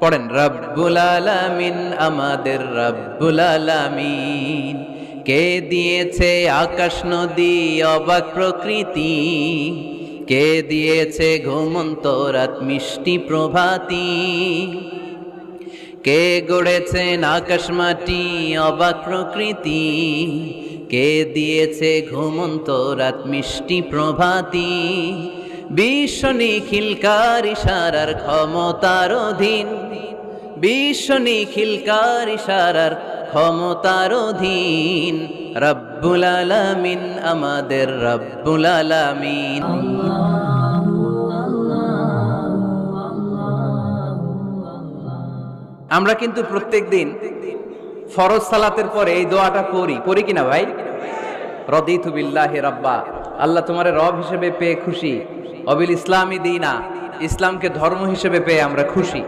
পড়েন, রব্বুল আলামিন আমাদের রব্বুল আলামিন, কে দিয়েছে আকাশ নদী অবাক প্রকৃতি, কে দিয়েছে ঘুমন্ত রাত মিষ্টি প্রভাতি, কে গড়েছেন আকাশ মাটি অবাক প্রকৃতি, কে দিয়েছে ঘুমন্ত রাত মিষ্টি প্রভাতি, বিশ্ব নিখিলকার ইশারার ক্ষমতার অধীন, বিশ্ব নিখিলকার ইশারার ক্ষমতার অধীন, রব্বুল আলামিন আমাদের রব্বুল আলামিন। আমরা কিন্তু প্রত্যেকদিন ফরজ সালাতের পরে এই দোয়াটা পড়ি কিনা ভাই? রদিতু বিল্লাহি রাব্বা, আল্লাহ তোমারে রব হিসেবে পেয়ে খুশি, অবিল ইসলামী দীনা, ইসলামকে ধর্ম হিসেবে পেয়ে আমরা খুশি।